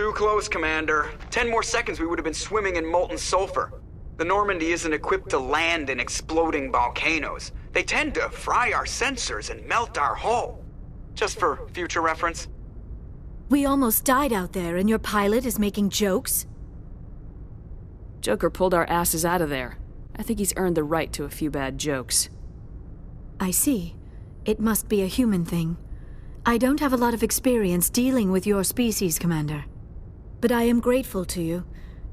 Too close, Commander. 10 more seconds we would have been swimming in molten sulfur. The Normandy isn't equipped to land in exploding volcanoes. They tend to fry our sensors and melt our hull. Just for future reference. We almost died out there, and your pilot is making jokes? Joker pulled our asses out of there. I think he's earned the right to a few bad jokes. I see. It must be a human thing. I don't have a lot of experience dealing with your species, Commander. But I am grateful to you.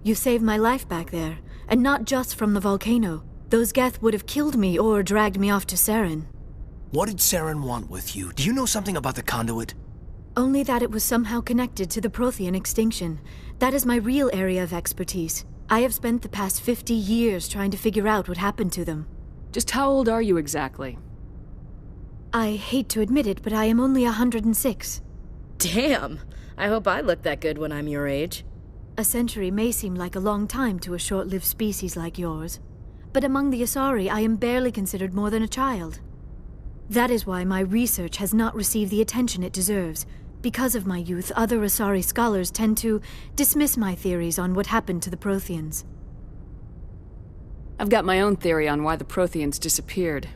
You saved my life back there, and not just from the volcano. Those Geth would have killed me or dragged me off to Saren. What did Saren want with you? Do you know something about the conduit? Only that it was somehow connected to the Prothean extinction. That is my real area of expertise. I have spent the past 50 years trying to figure out what happened to them. Just how old are you exactly? I hate to admit it, but I am only 106. Damn! I hope I look that good when I'm your age. A century may seem like a long time to a short-lived species like yours. But among the Asari, I am barely considered more than a child. That is why my research has not received the attention it deserves. Because of my youth, other Asari scholars tend to dismiss my theories on what happened to the Protheans. I've got my own theory on why the Protheans disappeared.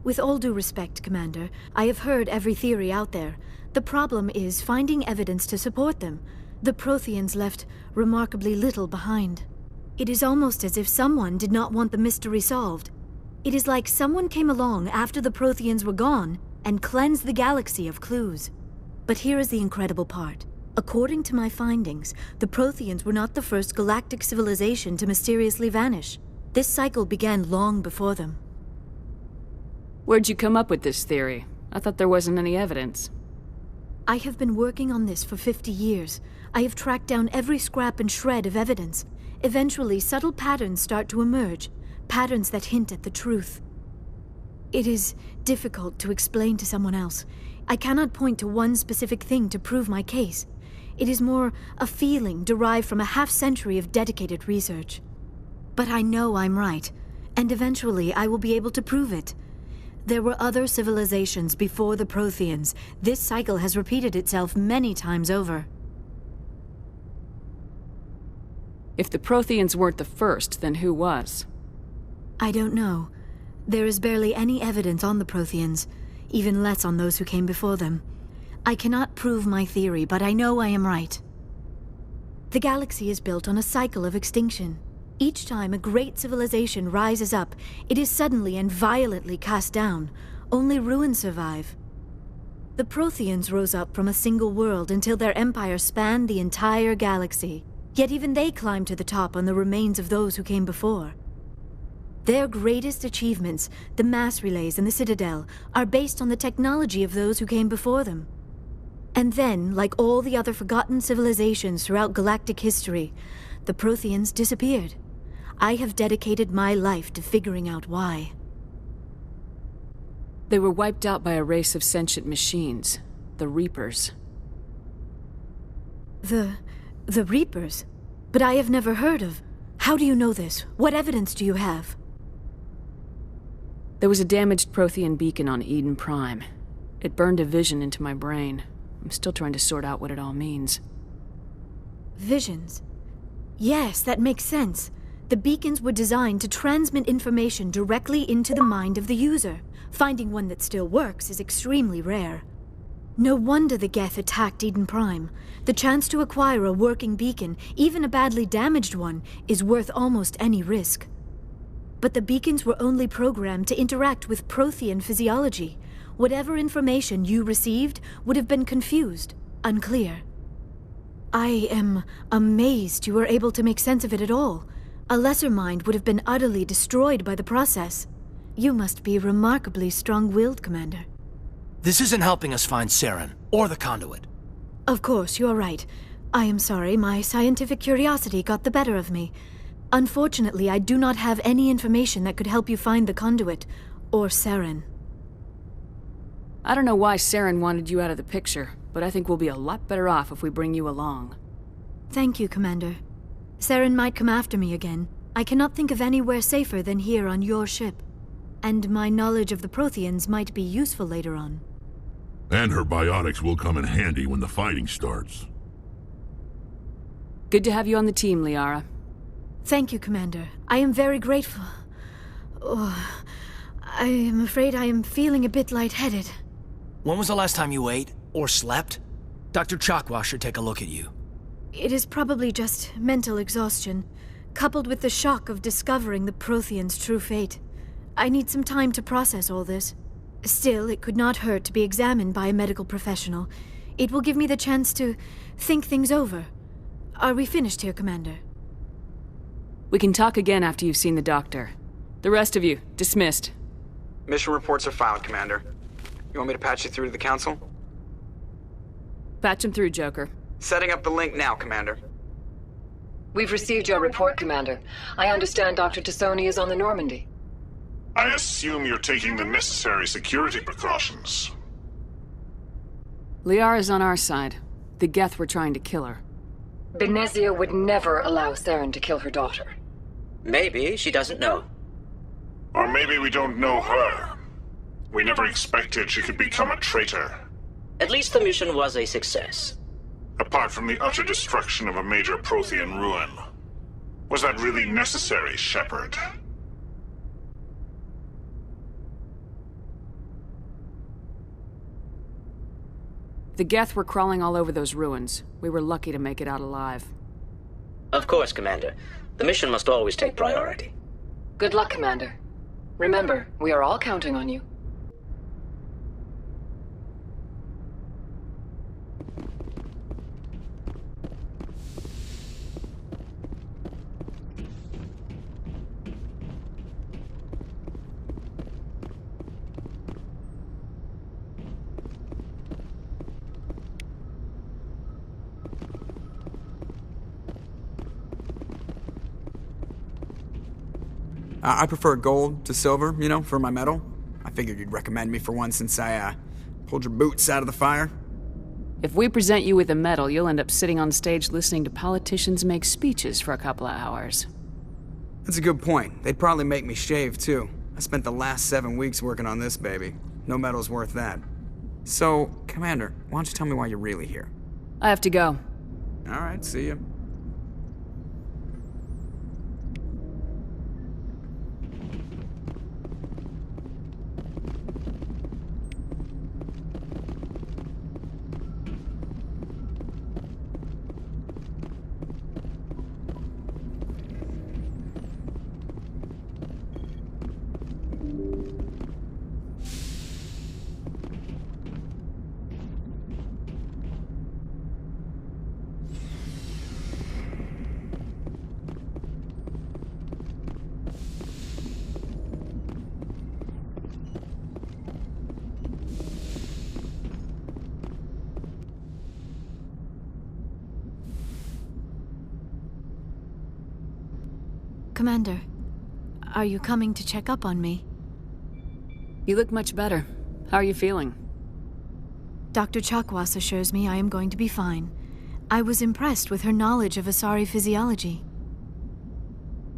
With all due respect, Commander, I have heard every theory out there. The problem is finding evidence to support them. The Protheans left remarkably little behind. It is almost as if someone did not want the mystery solved. It is like someone came along after the Protheans were gone and cleansed the galaxy of clues. But here is the incredible part. According to my findings, the Protheans were not the first galactic civilization to mysteriously vanish. This cycle began long before them. Where'd you come up with this theory? I thought there wasn't any evidence. I have been working on this for 50 years. I have tracked down every scrap and shred of evidence. Eventually, subtle patterns start to emerge, patterns that hint at the truth. It is difficult to explain to someone else. I cannot point to one specific thing to prove my case. It is more a feeling derived from a half-century of dedicated research. But I know I'm right, and eventually I will be able to prove it. There were other civilizations before the Protheans. This cycle has repeated itself many times over. If the Protheans weren't the first, then who was? I don't know. There is barely any evidence on the Protheans, even less on those who came before them. I cannot prove my theory, but I know I am right. The galaxy is built on a cycle of extinction. Each time a great civilization rises up, it is suddenly and violently cast down. Only ruins survive. The Protheans rose up from a single world until their empire spanned the entire galaxy. Yet even they climbed to the top on the remains of those who came before. Their greatest achievements, the mass relays and the Citadel, are based on the technology of those who came before them. And then, like all the other forgotten civilizations throughout galactic history, the Protheans disappeared. I have dedicated my life to figuring out why. They were wiped out by a race of sentient machines, the Reapers. The Reapers? But I have never heard of. How do you know this? What evidence do you have? There was a damaged Prothean beacon on Eden Prime. It burned a vision into my brain. I'm still trying to sort out what it all means. Visions? Yes, that makes sense. The beacons were designed to transmit information directly into the mind of the user. Finding one that still works is extremely rare. No wonder the Geth attacked Eden Prime. The chance to acquire a working beacon, even a badly damaged one, is worth almost any risk. But the beacons were only programmed to interact with Prothean physiology. Whatever information you received would have been confused, unclear. I am amazed you were able to make sense of it at all. A lesser mind would have been utterly destroyed by the process. You must be remarkably strong-willed, Commander. This isn't helping us find Saren, or the conduit. Of course, you're right. I am sorry, my scientific curiosity got the better of me. Unfortunately, I do not have any information that could help you find the conduit, or Saren. I don't know why Saren wanted you out of the picture, but I think we'll be a lot better off if we bring you along. Thank you, Commander. Saren might come after me again. I cannot think of anywhere safer than here on your ship. And my knowledge of the Protheans might be useful later on. And her biotics will come in handy when the fighting starts. Good to have you on the team, Liara. Thank you, Commander. I am very grateful. Oh, I am afraid I am feeling a bit lightheaded. When was the last time you ate or slept? Dr. Chakwa should take a look at you. It is probably just mental exhaustion, coupled with the shock of discovering the Prothean's true fate. I need some time to process all this. Still, it could not hurt to be examined by a medical professional. It will give me the chance to think things over. Are we finished here, Commander? We can talk again after you've seen the doctor. The rest of you, dismissed. Mission reports are filed, Commander. You want me to patch you through to the Council? Patch him through, Joker. Setting up the link now, Commander. We've received your report, Commander. I understand Dr. Tassoni is on the Normandy. I assume you're taking the necessary security precautions. Liara's on our side. The Geth were trying to kill her. Benezia would never allow Saren to kill her daughter. Maybe she doesn't know. Or maybe we don't know her. We never expected she could become a traitor. At least the mission was a success. Apart from the utter destruction of a major Prothean ruin. Was that really necessary, Shepard? The Geth were crawling all over those ruins. We were lucky to make it out alive. Of course, Commander. The mission must always take priority. Good luck, Commander. Remember, we are all counting on you. I prefer gold to silver, you know, for my medal. I figured you'd recommend me for one since I, pulled your boots out of the fire. If we present you with a medal, you'll end up sitting on stage listening to politicians make speeches for a couple of hours. That's a good point. They'd probably make me shave, too. I spent the last 7 weeks working on this baby. No medal's worth that. So, Commander, why don't you tell me why you're really here? I have to go. All right, see ya. Commander, are you coming to check up on me? You look much better. How are you feeling? Dr. Chakwas assures me I am going to be fine. I was impressed with her knowledge of Asari physiology.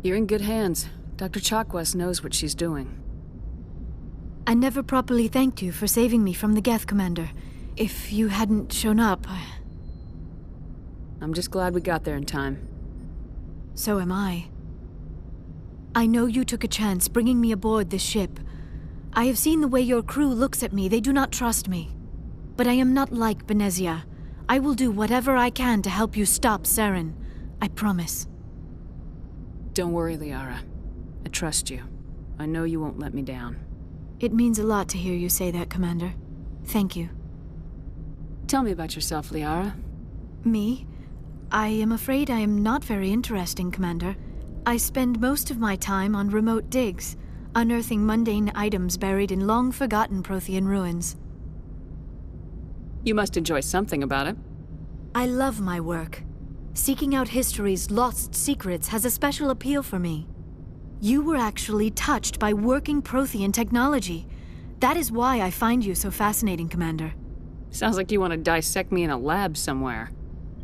You're in good hands. Dr. Chakwas knows what she's doing. I never properly thanked you for saving me from the Geth, Commander. If you hadn't shown up... I'm just glad we got there in time. So am I. I know you took a chance bringing me aboard this ship. I have seen the way your crew looks at me. They do not trust me. But I am not like Benezia. I will do whatever I can to help you stop Saren. I promise. Don't worry, Liara. I trust you. I know you won't let me down. It means a lot to hear you say that, Commander. Thank you. Tell me about yourself, Liara. Me? I am afraid I am not very interesting, Commander. I spend most of my time on remote digs, unearthing mundane items buried in long-forgotten Prothean ruins. You must enjoy something about it. I love my work. Seeking out history's lost secrets has a special appeal for me. You were actually touched by working Prothean technology. That is why I find you so fascinating, Commander. Sounds like you want to dissect me in a lab somewhere.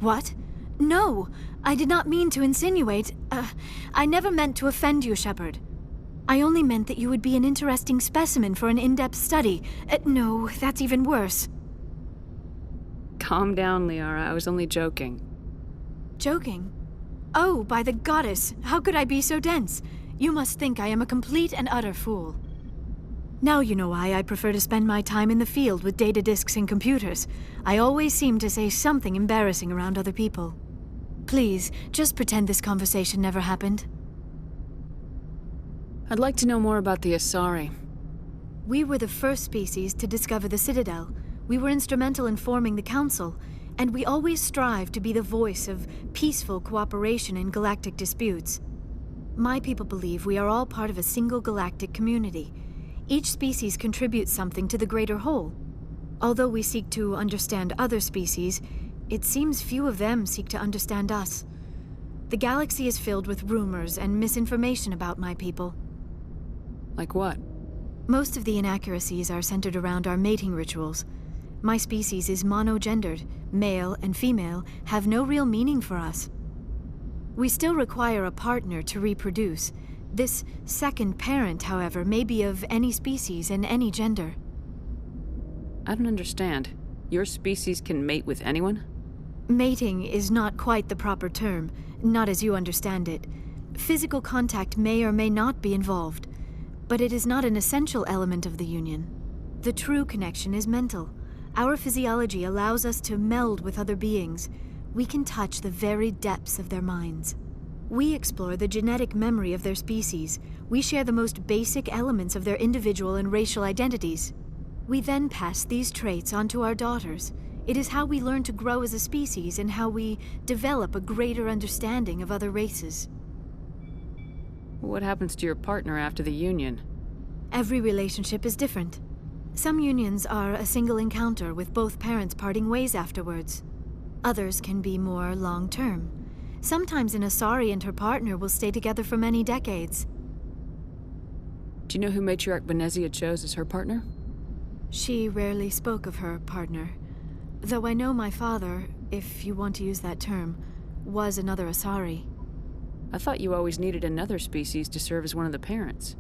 What? No, I did not mean to insinuate. I never meant to offend you, Shepard. I only meant that you would be an interesting specimen for an in-depth study. No, that's even worse. Calm down, Liara. I was only joking. Joking? Oh, by the goddess! How could I be so dense? You must think I am a complete and utter fool. Now you know why I prefer to spend my time in the field with data disks and computers. I always seem to say something embarrassing around other people. Please, just pretend this conversation never happened. I'd like to know more about the Asari. We were the first species to discover the Citadel. We were instrumental in forming the Council, and we always strive to be the voice of peaceful cooperation in galactic disputes. My people believe we are all part of a single galactic community. Each species contributes something to the greater whole. Although we seek to understand other species, it seems few of them seek to understand us. The galaxy is filled with rumors and misinformation about my people. Like what? Most of the inaccuracies are centered around our mating rituals. My species is monogendered. Male and female have no real meaning for us. We still require a partner to reproduce. This second parent, however, may be of any species and any gender. I don't understand. Your species can mate with anyone? Mating is not quite the proper term, not as you understand it. Physical contact may or may not be involved, but it is not an essential element of the union. The true connection is mental. Our physiology allows us to meld with other beings. We can touch the very depths of their minds. We explore the genetic memory of their species. We share the most basic elements of their individual and racial identities. We then pass these traits on to our daughters. It is how we learn to grow as a species and how we develop a greater understanding of other races. What happens to your partner after the union? Every relationship is different. Some unions are a single encounter with both parents parting ways afterwards. Others can be more long-term. Sometimes an Asari and her partner will stay together for many decades. Do you know who Matriarch Benezia chose as her partner? She rarely spoke of her partner. Though I know my father, if you want to use that term, was another Asari. I thought you always needed another species to serve as one of the parents.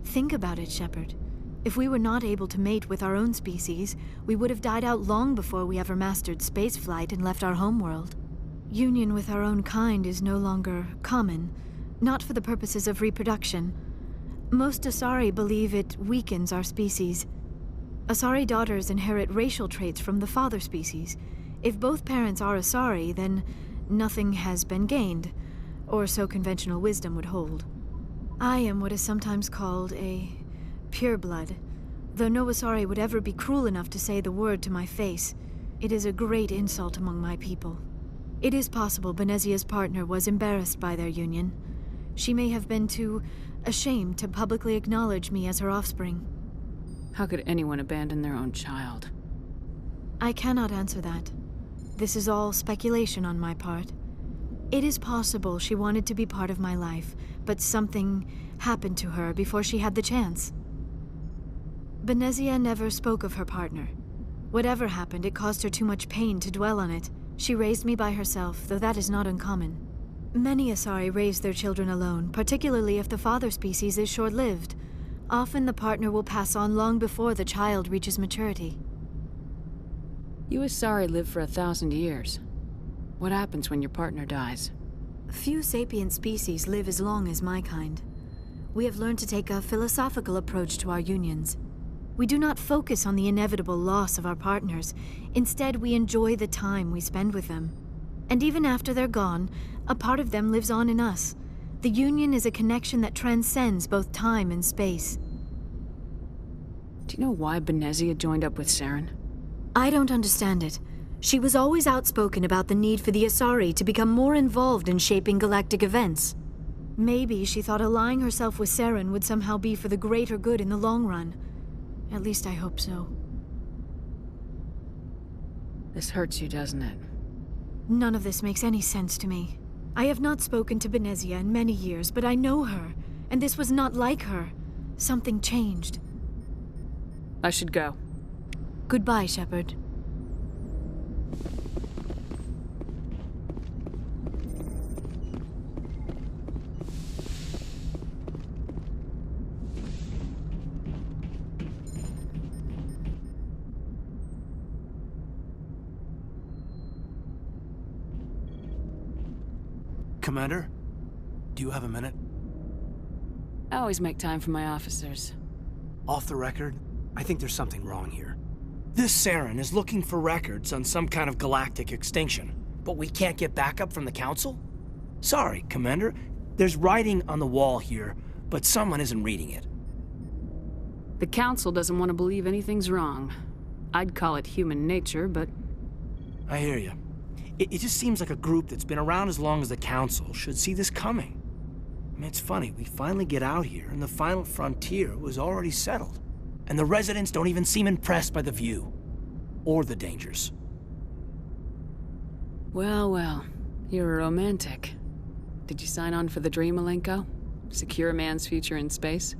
Think about it, Shepard. If we were not able to mate with our own species, we would have died out long before we ever mastered spaceflight and left our homeworld. Union with our own kind is no longer common, not for the purposes of reproduction. Most Asari believe it weakens our species. Asari daughters inherit racial traits from the father species. If both parents are Asari, then nothing has been gained, or so conventional wisdom would hold. I am what is sometimes called a pureblood, though no Asari would ever be cruel enough to say the word to my face. It is a great insult among my people. It is possible Benezia's partner was embarrassed by their union. She may have been too ashamed to publicly acknowledge me as her offspring. How could anyone abandon their own child? I cannot answer that. This is all speculation on my part. It is possible she wanted to be part of my life, but something happened to her before she had the chance. Benezia never spoke of her partner. Whatever happened, it caused her too much pain to dwell on it. She raised me by herself, though that is not uncommon. Many Asari raise their children alone, particularly if the father species is short-lived. Often the partner will pass on long before the child reaches maturity. You Asari live for 1,000 years. What happens when your partner dies? Few sapient species live as long as my kind. We have learned to take a philosophical approach to our unions. We do not focus on the inevitable loss of our partners. Instead, we enjoy the time we spend with them. And even after they're gone, a part of them lives on in us. The union is a connection that transcends both time and space. Do you know why Benezia joined up with Saren? I don't understand it. She was always outspoken about the need for the Asari to become more involved in shaping galactic events. Maybe she thought allying herself with Saren would somehow be for the greater good in the long run. At least I hope so. This hurts you, doesn't it? None of this makes any sense to me. I have not spoken to Benezia in many years, but I know her, and this was not like her. Something changed. I should go. Goodbye, Shepard. Commander? Do you have a minute? I always make time for my officers. Off the record, I think there's something wrong here. This Saren is looking for records on some kind of galactic extinction, but we can't get backup from the Council? Sorry, Commander. There's writing on the wall here, but someone isn't reading it. The Council doesn't want to believe anything's wrong. I'd call it human nature, but... I hear you. It just seems like a group that's been around as long as the Council should see this coming. I mean, it's funny, we finally get out here, and the final frontier was already settled. And the residents don't even seem impressed by the view. Or the dangers. Well, well. You're a romantic. Did you sign on for the dream, Malenko? Secure a man's future in space?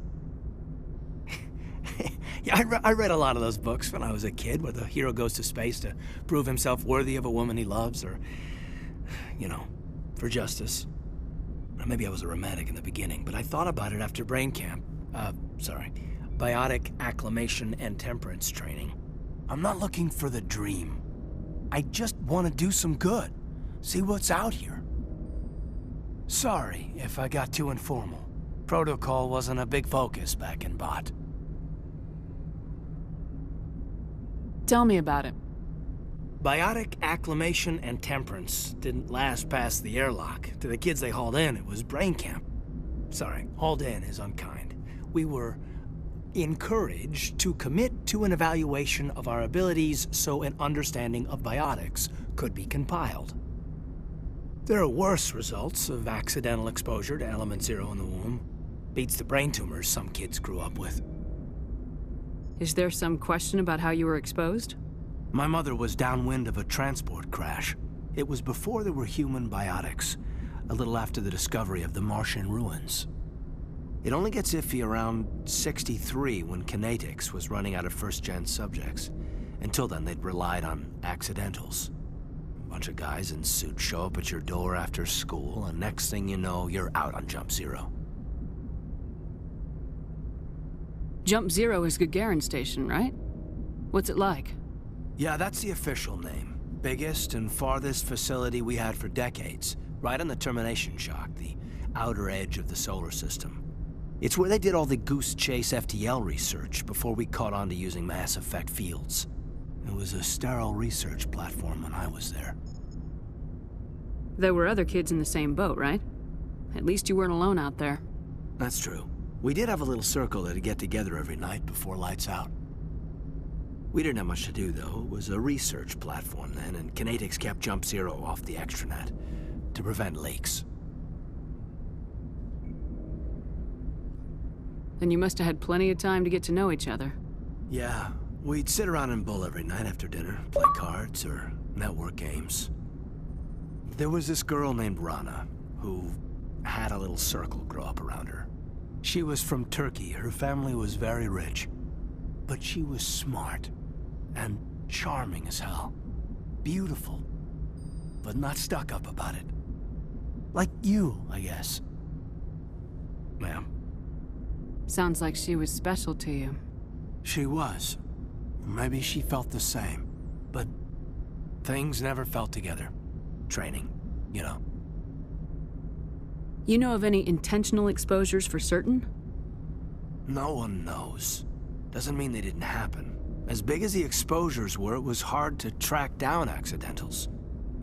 Yeah, I read a lot of those books when I was a kid, where the hero goes to space to prove himself worthy of a woman he loves, or, you know, for justice. Or maybe I was a romantic in the beginning, but I thought about it after brain camp. Biotic acclimation and temperance training. I'm not looking for the dream. I just want to do some good. See what's out here. Sorry if I got too informal. Protocol wasn't a big focus back in Bot. Tell me about it. Biotic acclimation and temperance didn't last past the airlock. To the kids they hauled in, it was brain camp. Sorry, hauled in is unkind. We were encouraged to commit to an evaluation of our abilities so an understanding of biotics could be compiled. There are worse results of accidental exposure to Element Zero in the womb. Beats the brain tumors some kids grew up with. Is there some question about how you were exposed? My mother was downwind of a transport crash. It was before there were human biotics, a little after the discovery of the Martian ruins. It only gets iffy around 63 when Kinetics was running out of first-gen subjects. Until then, they'd relied on accidentals. A bunch of guys in suits show up at your door after school, and next thing you know, you're out on Jump Zero. Jump Zero is Gagarin Station, right? What's it like? Yeah, that's the official name. Biggest and farthest facility we had for decades. Right on the termination shock, the outer edge of the solar system. It's where they did all the Goose Chase FTL research before we caught on to using mass effect fields. It was a sterile research platform when I was there. There were other kids in the same boat, right? At least you weren't alone out there. That's true. We did have a little circle that'd get together every night before lights out. We didn't have much to do, though. It was a research platform then, and Kinetics kept Jump Zero off the extranet to prevent leaks. Then you must have had plenty of time to get to know each other. Yeah, we'd sit around and bull every night after dinner, play cards or network games. There was this girl named Rana, who had a little circle grow up around her. She was from Turkey. Her family was very rich. But she was smart and charming as hell. Beautiful, but not stuck up about it. Like you, I guess. Ma'am. Sounds like she was special to you. She was. Maybe she felt the same. But things never felt together. Training, you know. You know of any intentional exposures for certain? No one knows. Doesn't mean they didn't happen. As big as the exposures were, it was hard to track down accidentals.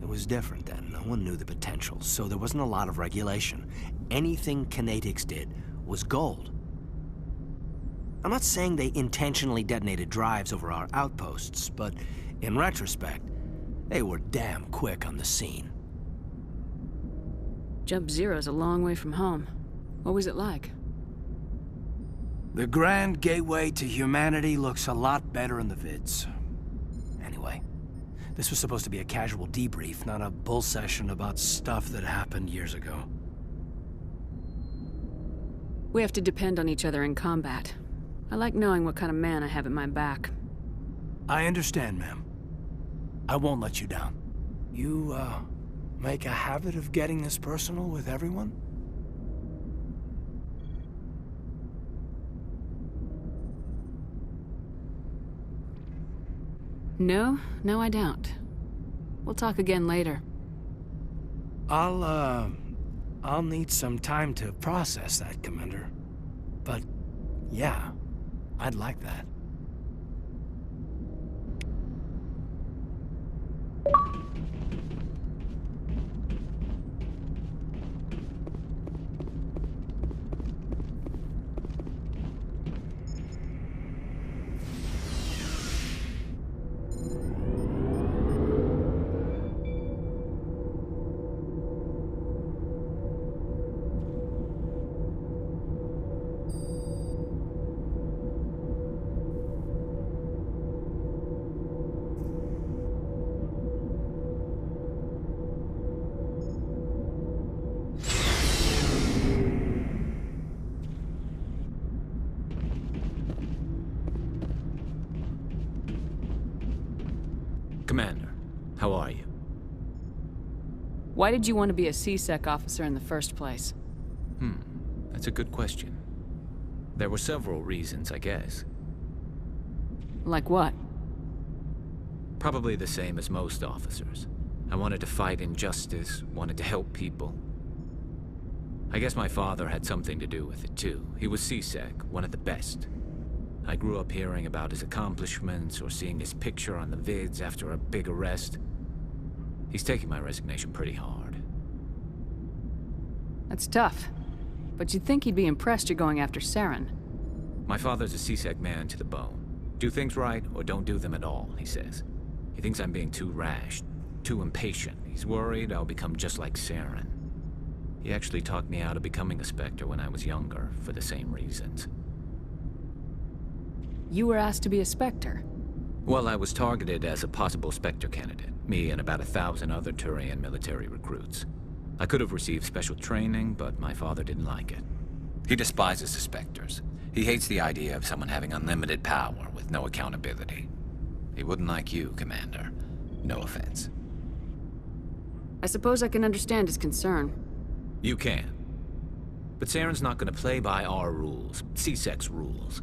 It was different then. No one knew the potential, so there wasn't a lot of regulation. Anything Kinetics did was gold. I'm not saying they intentionally detonated drives over our outposts, but in retrospect, they were damn quick on the scene. Jump Zero's a long way from home. What was it like? The grand gateway to humanity looks a lot better in the vids. Anyway, this was supposed to be a casual debrief, not a bull session about stuff that happened years ago. We have to depend on each other in combat. I like knowing what kind of man I have at my back. I understand, ma'am. I won't let you down. You, make a habit of getting this personal with everyone? No, I don't. We'll talk again later. I'll I'll need some time to process that, Commander. But, yeah, I'd like that. Commander, how are you? Why did you want to be a C-Sec officer in the first place? That's a good question. There were several reasons, I guess. Like what? Probably the same as most officers. I wanted to fight injustice, wanted to help people. I guess my father had something to do with it too. He was C-Sec, one of the best. I grew up hearing about his accomplishments or seeing his picture on the vids after a big arrest. He's taking my resignation pretty hard. That's tough. But you'd think he'd be impressed you're going after Saren. My father's a C-Sec man to the bone. Do things right or don't do them at all, he says. He thinks I'm being too rash, too impatient. He's worried I'll become just like Saren. He actually talked me out of becoming a Spectre when I was younger, for the same reasons. You were asked to be a Spectre? Well, I was targeted as a possible Spectre candidate. Me and about 1,000 other Turian military recruits. I could have received special training, but my father didn't like it. He despises the Spectres. He hates the idea of someone having unlimited power with no accountability. He wouldn't like you, Commander. No offense. I suppose I can understand his concern. You can. But Saren's not going to play by our rules, C-Sec's rules.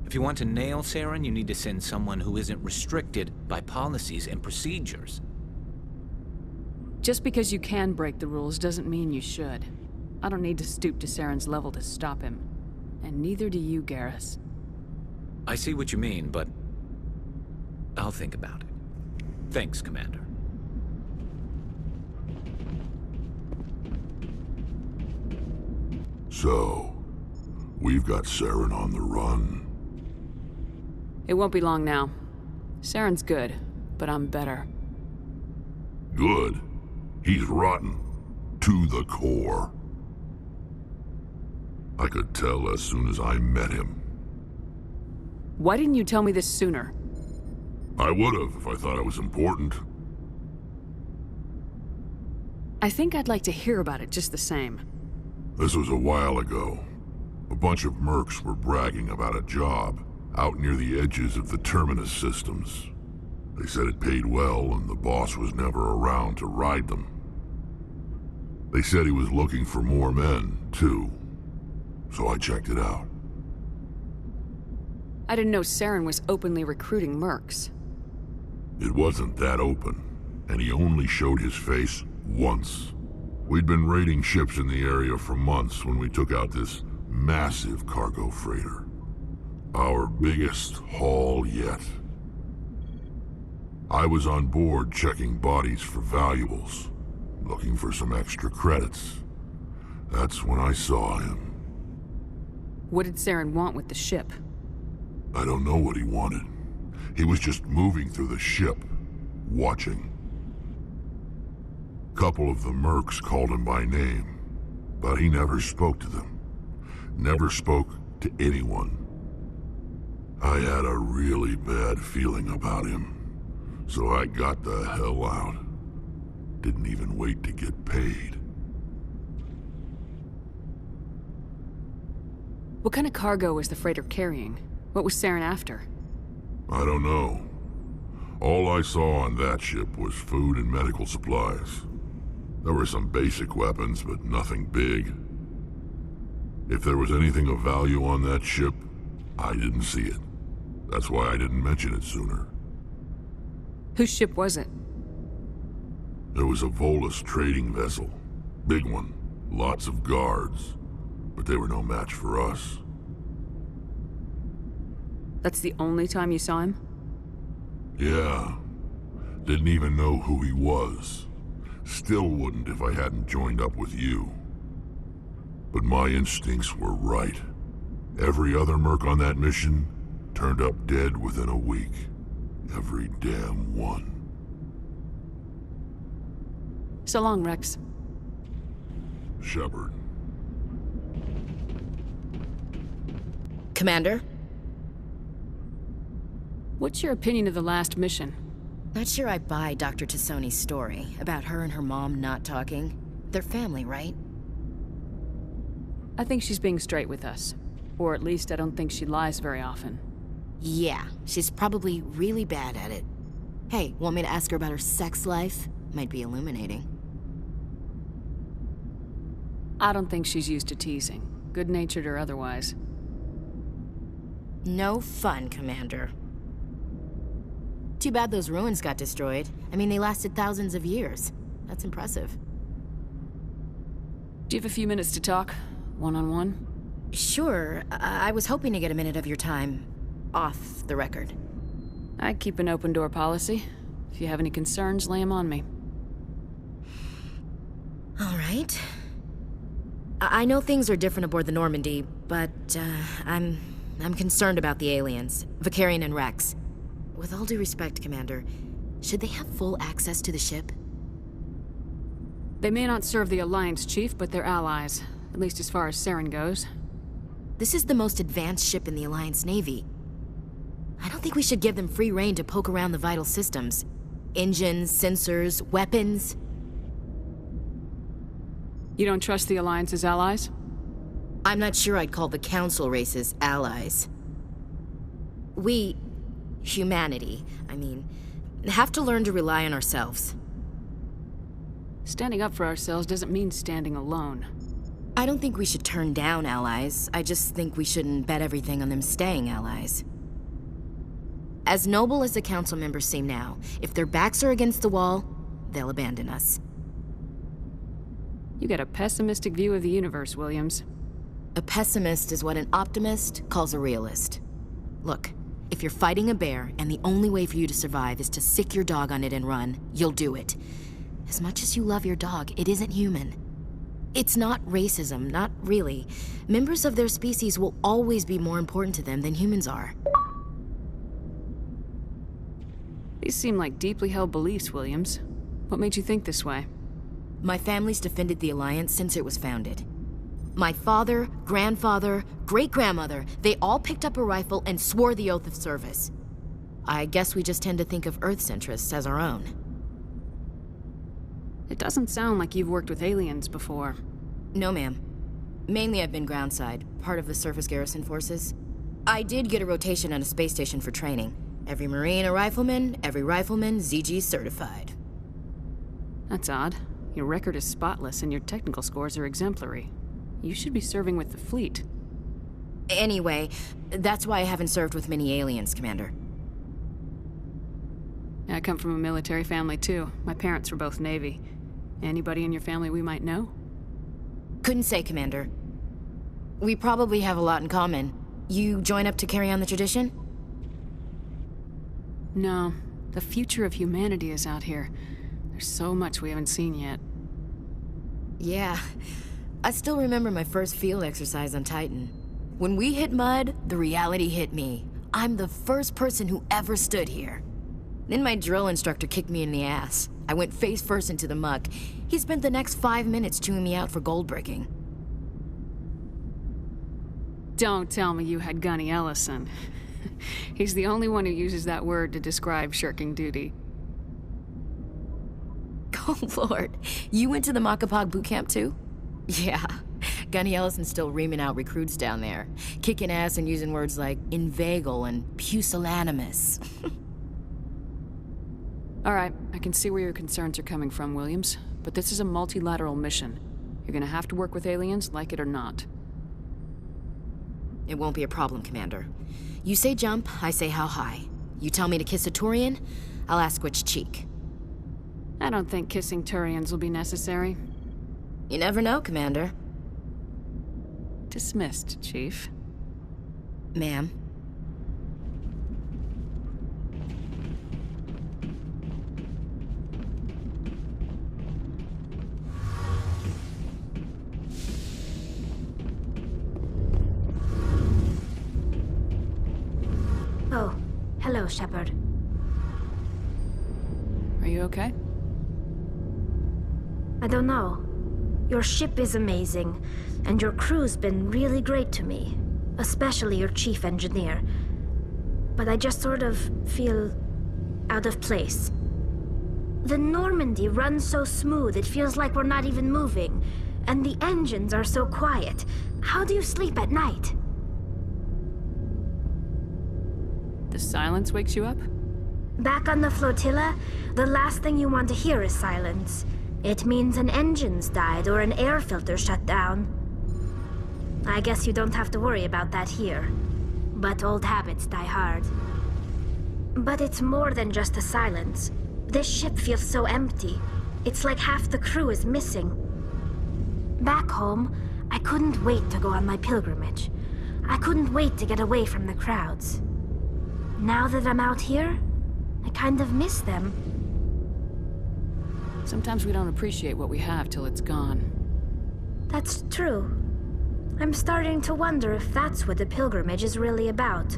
If you want to nail Saren, you need to send someone who isn't restricted by policies and procedures. Just because you can break the rules doesn't mean you should. I don't need to stoop to Saren's level to stop him. And neither do you, Garrus. I see what you mean, but I'll think about it. Thanks, Commander. So, we've got Saren on the run. It won't be long now. Saren's good, but I'm better. Good? He's rotten. To the core. I could tell as soon as I met him. Why didn't you tell me this sooner? I would've if I thought it was important. I think I'd like to hear about it just the same. This was a while ago. A bunch of mercs were bragging about a job out near the edges of the Terminus systems. They said it paid well and the boss was never around to ride them. They said he was looking for more men, too. So I checked it out. I didn't know Saren was openly recruiting mercs. It wasn't that open, and he only showed his face once. We'd been raiding ships in the area for months when we took out this massive cargo freighter. Our biggest haul yet. I was on board checking bodies for valuables, looking for some extra credits. That's when I saw him. What did Saren want with the ship? I don't know what he wanted. He was just moving through the ship, watching. Couple of the mercs called him by name, but he never spoke to them. Never spoke to anyone. I had a really bad feeling about him, so I got the hell out. Didn't even wait to get paid. What kind of cargo was the freighter carrying? What was Saren after? I don't know. All I saw on that ship was food and medical supplies. There were some basic weapons, but nothing big. If there was anything of value on that ship, I didn't see it. That's why I didn't mention it sooner. Whose ship was it? It was a Volus trading vessel. Big one. Lots of guards, but they were no match for us. That's the only time you saw him? Yeah. Didn't even know who he was. Still wouldn't if I hadn't joined up with you. But my instincts were right. Every other merc on that mission turned up dead within a week. Every damn one. So long, Rex. Shepard. Commander? What's your opinion of the last mission? Not sure I buy Dr. T'Soni's story about her and her mom not talking. They're family, right? I think she's being straight with us. Or at least I don't think she lies very often. Yeah, she's probably really bad at it. Hey, want me to ask her about her sex life? Might be illuminating. I don't think she's used to teasing, good-natured or otherwise. No fun, Commander. Too bad those ruins got destroyed. I mean, they lasted thousands of years. That's impressive. Do you have a few minutes to talk? One-on-one? Sure. I was hoping to get a minute of your time off the record. I keep an open-door policy. If you have any concerns, lay them on me. All right. I know things are different aboard the Normandy, but I'm concerned about the aliens, Vicarian and Rex. With all due respect, Commander, should they have full access to the ship? They may not serve the Alliance, Chief, but they're allies. At least as far as Saren goes. This is the most advanced ship in the Alliance Navy. I don't think we should give them free rein to poke around the vital systems. Engines, sensors, weapons. You don't trust the Alliance's allies? I'm not sure I'd call the Council races allies. We, humanity, I mean, have to learn to rely on ourselves. Standing up for ourselves doesn't mean standing alone. I don't think we should turn down allies. I just think we shouldn't bet everything on them staying allies. As noble as the Council members seem now, if their backs are against the wall, they'll abandon us. You got a pessimistic view of the universe, Williams. A pessimist is what an optimist calls a realist. Look, if you're fighting a bear and the only way for you to survive is to sick your dog on it and run, you'll do it. As much as you love your dog, it isn't human. It's not racism, not really. Members of their species will always be more important to them than humans are. These seem like deeply held beliefs, Williams. What made you think this way? My family's defended the Alliance since it was founded. My father, grandfather, great-grandmother, they all picked up a rifle and swore the oath of service. I guess we just tend to think of Earth's interests as our own. It doesn't sound like you've worked with aliens before. No, ma'am. Mainly I've been groundside, part of the surface garrison forces. I did get a rotation on a space station for training. Every Marine a rifleman, every rifleman ZG certified. That's odd. Your record is spotless and your technical scores are exemplary. You should be serving with the fleet. Anyway, that's why I haven't served with many aliens, Commander. I come from a military family too. My parents were both Navy. Anybody in your family we might know? Couldn't say, Commander. We probably have a lot in common. You join up to carry on the tradition? No. The future of humanity is out here. There's so much we haven't seen yet. Yeah. I still remember my first field exercise on Titan. When we hit mud, the reality hit me. I'm the first person who ever stood here. Then my drill instructor kicked me in the ass. I went face first into the muck. He spent the next 5 minutes chewing me out for gold bricking. Don't tell me you had Gunny Ellison. He's the only one who uses that word to describe shirking duty. Oh, Lord. You went to the Makapog boot camp, too? Yeah. Gunny Ellison's still reaming out recruits down there. Kicking ass and using words like inveigle and pusillanimous. All right, I can see where your concerns are coming from, Williams. But this is a multilateral mission. You're gonna have to work with aliens, like it or not. It won't be a problem, Commander. You say jump, I say how high. You tell me to kiss a Turian, I'll ask which cheek. I don't think kissing Turians will be necessary. You never know, Commander. Dismissed, Chief. Ma'am. Oh, hello, Shepard. Are you okay? I don't know. Your ship is amazing, and your crew's been really great to me. Especially your chief engineer. But I just sort of feel out of place. The Normandy runs so smooth it feels like we're not even moving. And the engines are so quiet. How do you sleep at night? The silence wakes you up? Back on the flotilla, the last thing you want to hear is silence. It means an engine's died or an air filter shut down. I guess you don't have to worry about that here. But old habits die hard. But it's more than just the silence. This ship feels so empty. It's like half the crew is missing. Back home, I couldn't wait to go on my pilgrimage. I couldn't wait to get away from the crowds. Now that I'm out here, I kind of miss them. Sometimes we don't appreciate what we have till it's gone. That's true. I'm starting to wonder if that's what the pilgrimage is really about.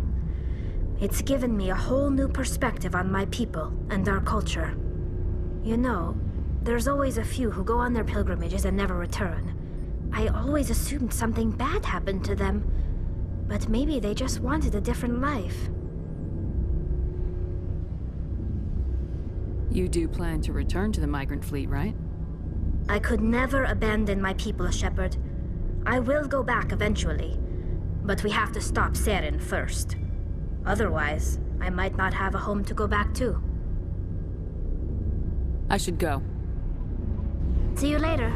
It's given me a whole new perspective on my people and our culture. You know, there's always a few who go on their pilgrimages and never return. I always assumed something bad happened to them, but maybe they just wanted a different life. You do plan to return to the migrant fleet, right? I could never abandon my people, Shepard. I will go back eventually, but we have to stop Saren first. Otherwise, I might not have a home to go back to. I should go. See you later.